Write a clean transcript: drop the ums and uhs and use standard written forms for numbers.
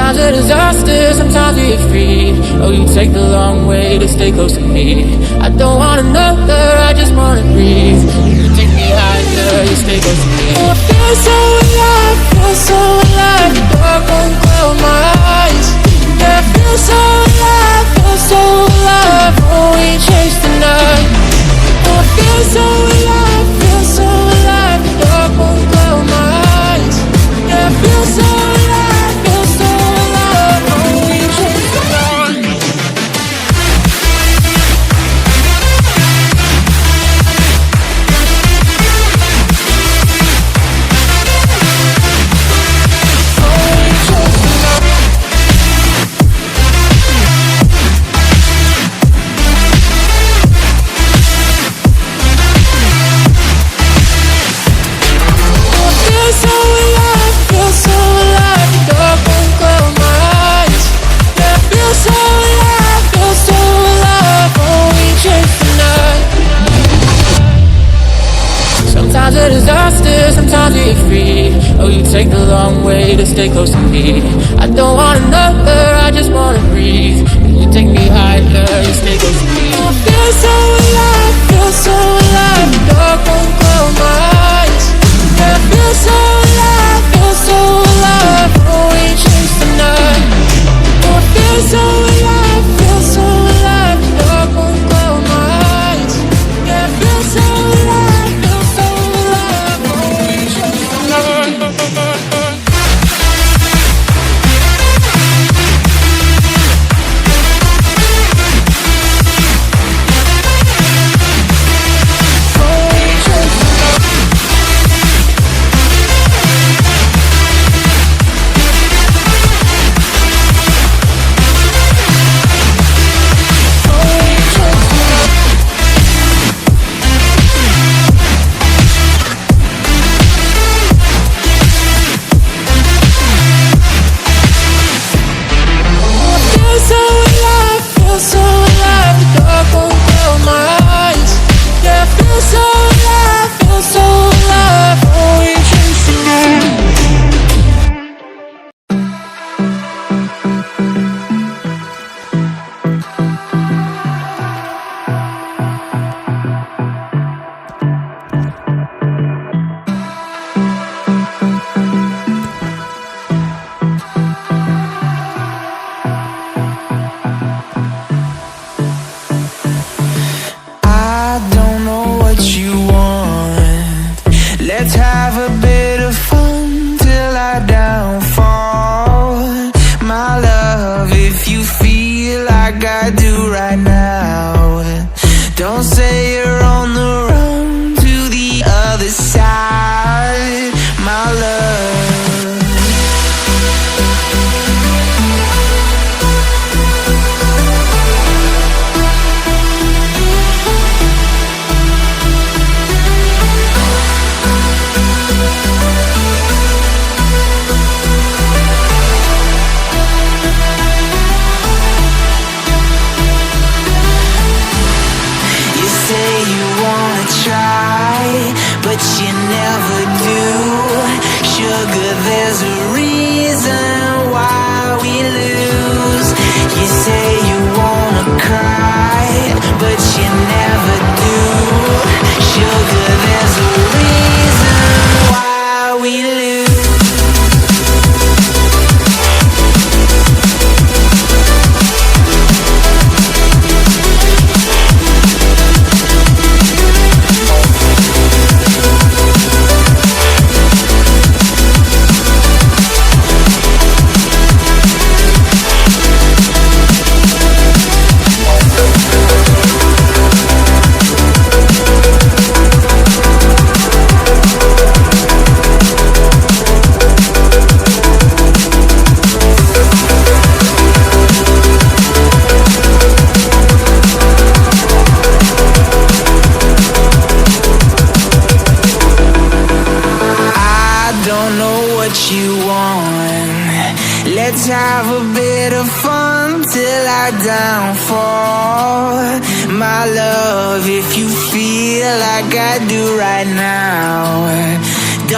Sometimes a disaster, sometimes we get free. Oh, you take the long way to stay close to me. I don't want another, I just wanna breathe. You take me higher, you stay close to me. Oh, I feel so alive, feel so alive. The dark won't cloud my eyes. Yeah, I feel so alive, feel so alive. Oh, we chase the night. Oh, I feel so alive, feel so alive. The dark won't cloud my eyes. Yeah, I feel so alive, feel so alive. Oh, we chase the night. Sometimes a disaster, sometimes we get free. Oh, you take the long way to stay close to me. I don't want another, I just wanna breathe. You take me higher, you stay close to me. I feel so alive, feel so alive. The dark won't cloud my eyes. Yeah, I feel so alive, feel so alive. Oh, we chase the night. Oh, I feel so alive, feel so alive. The dark won't cloud my eyes. Yeah, I feel so alive, feel so alive. Oh, we chase the night. Let's have a bit of fun till I downfall. My love, if you feel like I do right now, don't say you're on the run to the other side, my love. But you never do. Sugar, there's a reason why we lose. You say you wanna cry, but you never do. Sugar, there's a reason why we lose. You want. Let's have a bit of fun till I downfall. My love, if you feel like I do right now,